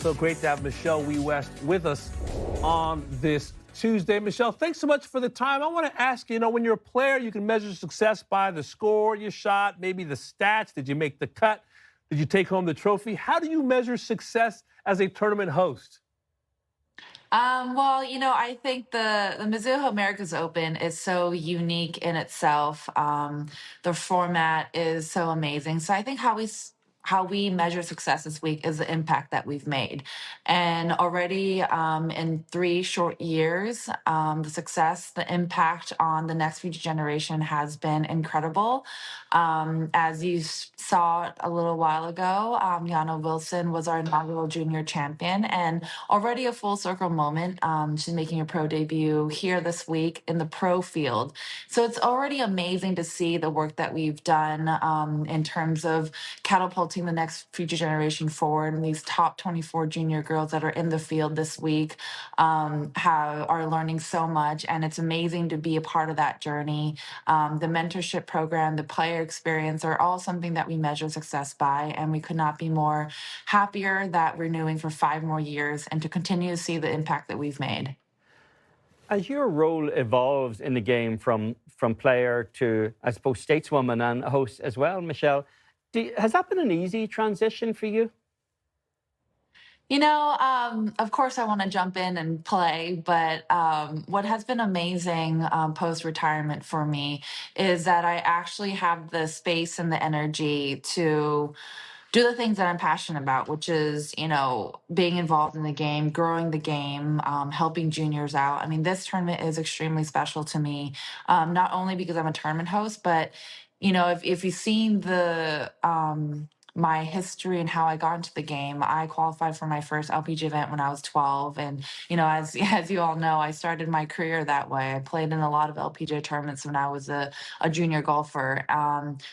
so great to have Michelle Wie West with us on this Tuesday. Michelle, thanks so much for the time. I want to ask you, when you're a player, you can measure success by the score you shot, maybe the stats. Did you make the cut? Did you take home the trophy? How do you measure success as a tournament host? I think the Mizuho Americas Open is so unique in itself. The format is so amazing. So I think how we measure success this week is the impact that we've made. And already in 3 short years, the success, the impact on the next future generation has been incredible. As you saw a little while ago, Yana Wilson was our inaugural junior champion, and already a full circle moment. She's making her pro debut here this week in the pro field. So it's already amazing to see the work that we've done in terms of catapulting the next future generation forward. And these top 24 junior girls that are in the field this week are learning so much. And it's amazing to be a part of that journey. The mentorship program, the player experience are all something that we measure success by. And we could not be more happier that we're renewing for 5 more years and to continue to see the impact that we've made. As your role evolves in the game from player to, I suppose, stateswoman and host as well, Michelle, has that been an easy transition for you? Of course I want to jump in and play, but what has been amazing post-retirement for me is that I actually have the space and the energy to do the things that I'm passionate about, which is, being involved in the game, growing the game, helping juniors out. I mean, this tournament is extremely special to me, not only because I'm a tournament host, but, if you've seen my history and how I got into the game, I qualified for my first LPGA event when I was 12. And, as you all know, I started my career that way. I played in a lot of LPGA tournaments when I was a junior golfer.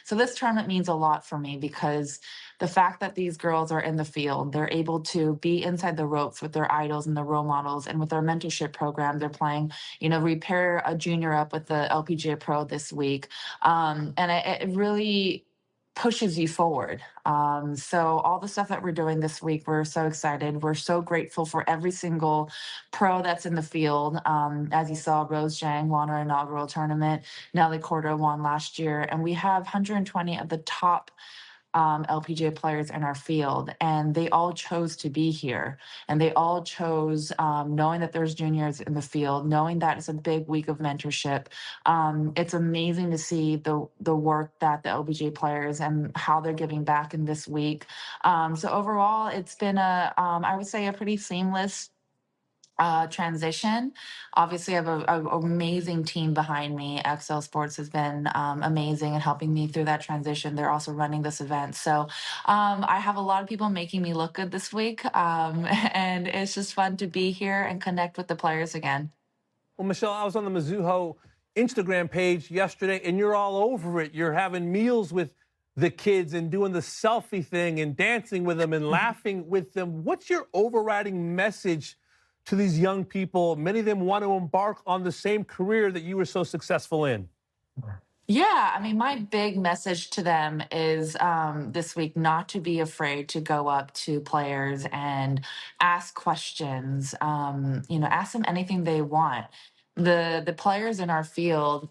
So this tournament means a lot for me because the fact that these girls are in the field, they're able to be inside the ropes with their idols and their role models. And with our mentorship program, they're playing, we pair a junior up with the LPGA Pro this week. And it really pushes you forward. So all the stuff that we're doing this week, we're so excited. We're so grateful for every single pro that's in the field. As you saw, Rose Zhang won our inaugural tournament. Nelly Cordo won last year. And we have 120 of the top LPGA players in our field, and they all chose to be here. And they all chose, knowing that there's juniors in the field, knowing that it's a big week of mentorship. It's amazing to see the work that the LPGA players and how they're giving back in this week. So overall, it's been I would say a pretty seamless transition. Obviously, I have an amazing team behind me. XL Sports has been amazing and helping me through that transition. They're also running this event. So I have a lot of people making me look good this week. And it's just fun to be here and connect with the players again. Well, Michelle, I was on the Mizuho Instagram page yesterday, and you're all over it. You're having meals with the kids and doing the selfie thing and dancing with them and laughing with them. What's your overriding message to these young people? Many of them want to embark on the same career that you were so successful in. Yeah, I mean, my big message to them is this week not to be afraid to go up to players and ask questions. Ask them anything they want. The players in our field,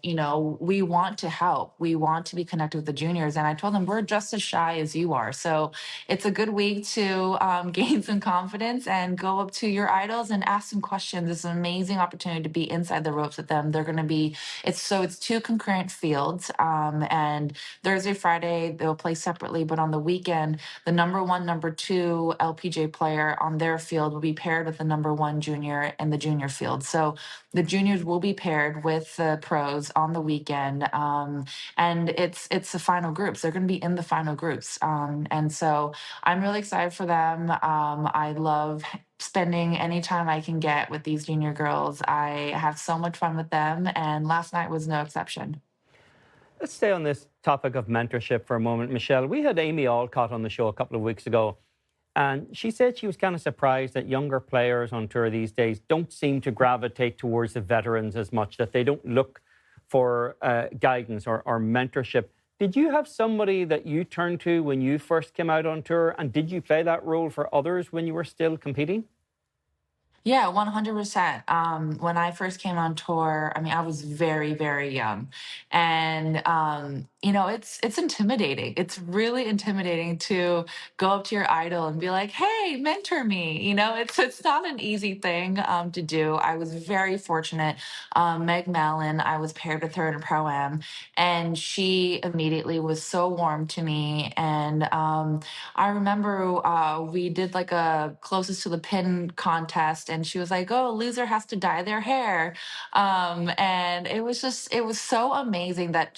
we want to help. We want to be connected with the juniors. And I told them we're just as shy as you are. So it's a good week to gain some confidence and go up to your idols and ask some questions. It's an amazing opportunity to be inside the ropes with them. They're going to be, it's 2 concurrent fields. And Thursday, Friday, they'll play separately. But on the weekend, the number 1, number 2 LPGA player on their field will be paired with the number 1 junior in the junior field. So the juniors will be paired with the pros on the weekend, and it's the final groups. They're going to be in the final groups, and so I'm really excited for them. I love spending any time I can get with these junior girls. I have so much fun with them, and last night was no exception. Let's stay on this topic of mentorship for a moment, Michelle. We had Amy Alcott on the show a couple of weeks ago, and she said she was kind of surprised that younger players on tour these days don't seem to gravitate towards the veterans as much, that they don't look for guidance or mentorship. Did you have somebody that you turned to when you first came out on tour? And did you play that role for others when you were still competing? Yeah, 100%. When I first came on tour, I mean, I was very, very young, and it's intimidating. It's really intimidating to go up to your idol and be like, "Hey, mentor me." It's not an easy thing to do. I was very fortunate. Meg Mallon, I was paired with her in a pro am, and she immediately was so warm to me. And I remember we did like a closest to the pin contest, and she was like, "Oh, loser has to dye their hair." And it was so amazing that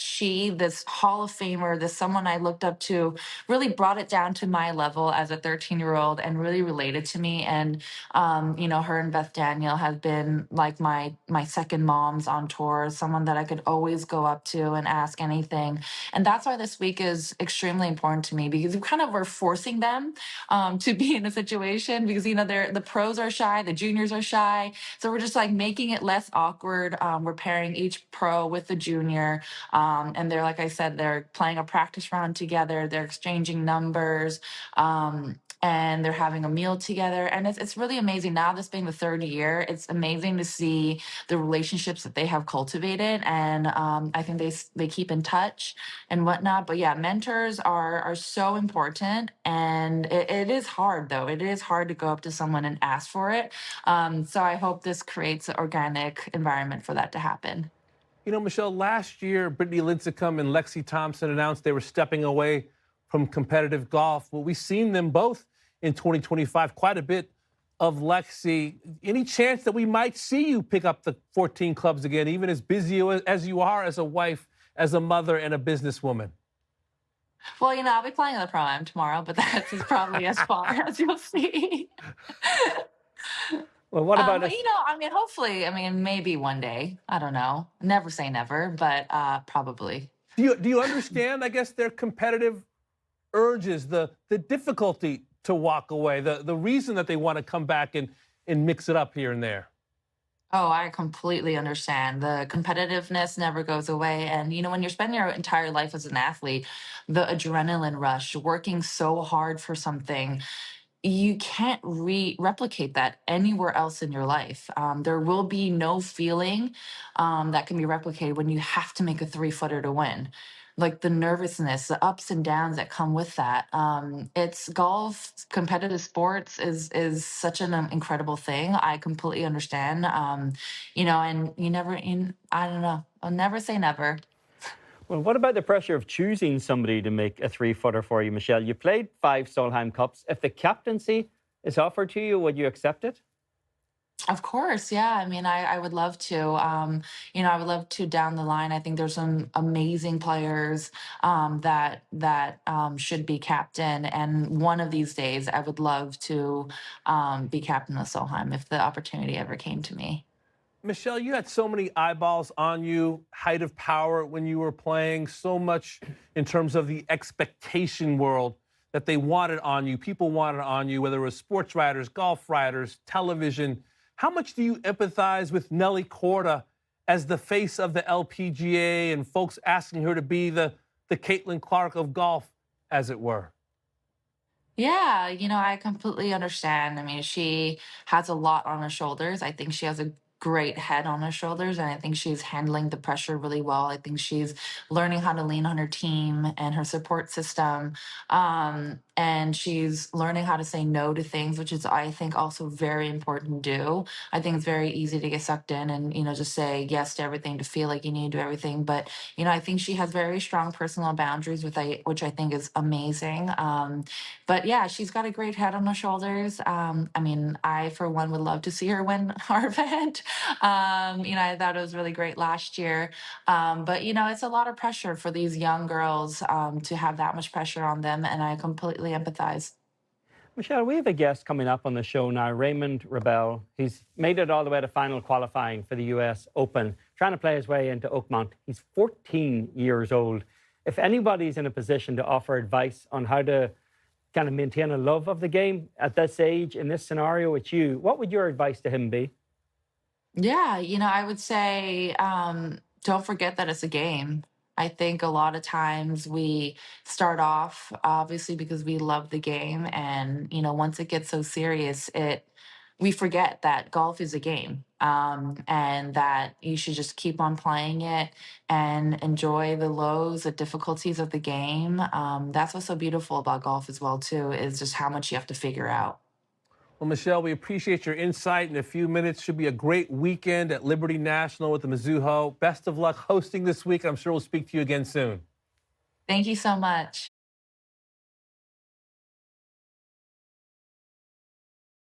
this Hall of Famer, this someone I looked up to, really brought it down to my level as a 13-year-old and really related to me. And, her and Beth Daniel have been like my second moms on tour, someone that I could always go up to and ask anything. And that's why this week is extremely important to me, because we kind of were forcing them to be in a situation, because the pros are shy, the juniors are shy, so we're just like making it less awkward. We're pairing each pro with the junior, and they're, like I said, they're playing a practice round together. They're exchanging numbers. And they're having a meal together, and it's really amazing. Now, this being the third year, it's amazing to see the relationships that they have cultivated, and I think they keep in touch and whatnot. But yeah, mentors are so important, and it is hard, though. It is hard to go up to someone and ask for it. So I hope this creates an organic environment for that to happen. Michelle, last year, Brittany Lincecum and Lexi Thompson announced they were stepping away from competitive golf. Well, we've seen them both in 2025, quite a bit of Lexi. Any chance that we might see you pick up the 14 clubs again, even as busy as you are as a wife, as a mother, and a businesswoman? Well, I'll be playing in the Pro-Am tomorrow, but that's probably as far as you'll see. Well, what about But, us? hopefully, maybe one day. I don't know. Never say never, but probably. Do you understand, I guess, their competitive urges, the difficulty to walk away, the reason that they want to come back and mix it up here and there? Oh, I completely understand. The competitiveness never goes away. And, when you're spending your entire life as an athlete, the adrenaline rush, working so hard for something, you can't replicate that anywhere else in your life. There will be no feeling that can be replicated when you have to make a 3-footer to win. Like the nervousness, the ups and downs that come with that. It's golf, competitive sports is such an incredible thing. I completely understand. And I don't know. I'll never say never. Well, what about the pressure of choosing somebody to make a 3-footer for you, Michelle? You played 5 Solheim Cups. If the captaincy is offered to you, would you accept it? Of course, yeah. I would love to. I would love to down the line. I think there's some amazing players that should be captain, and one of these days, I would love to be captain of Solheim if the opportunity ever came to me. Michelle, you had so many eyeballs on you, height of power when you were playing, so much in terms of the expectation world that they wanted on you. People wanted on you, whether it was sports writers, golf writers, television. How much do you empathize with Nelly Korda as the face of the LPGA and folks asking her to be the Caitlin Clark of golf, as it were? Yeah, I completely understand. She has a lot on her shoulders. I think she has a great head on her shoulders, and I think she's handling the pressure really well. I think she's learning how to lean on her team and her support system. And she's learning how to say no to things, which is, I think, also very important to do. I think it's very easy to get sucked in and, just say yes to everything, to feel like you need to do everything. But, I think she has very strong personal boundaries, which I think is amazing. But yeah, she's got a great head on her shoulders. I, for one, would love to see her win our event. I thought it was really great last year. But, it's a lot of pressure for these young girls to have that much pressure on them. And I completely empathize. Michelle, we have a guest coming up on the show now, Raymond Rebel. He's made it all the way to final qualifying for the US Open, trying to play his way into Oakmont. He's 14 years old. If anybody's in a position to offer advice on how to kind of maintain a love of the game at this age, in this scenario, it's you. What would your advice to him be? Yeah, I would say don't forget that it's a game. I think a lot of times we start off obviously because we love the game, and once it gets so serious, we forget that golf is a game, and that you should just keep on playing it and enjoy the lows, the difficulties of the game. That's what's so beautiful about golf as well too, is just how much you have to figure out. Well, Michelle, we appreciate your insight in a few minutes. Should be a great weekend at Liberty National with the Mizuho. Best of luck hosting this week. I'm sure we'll speak to you again soon. Thank you so much.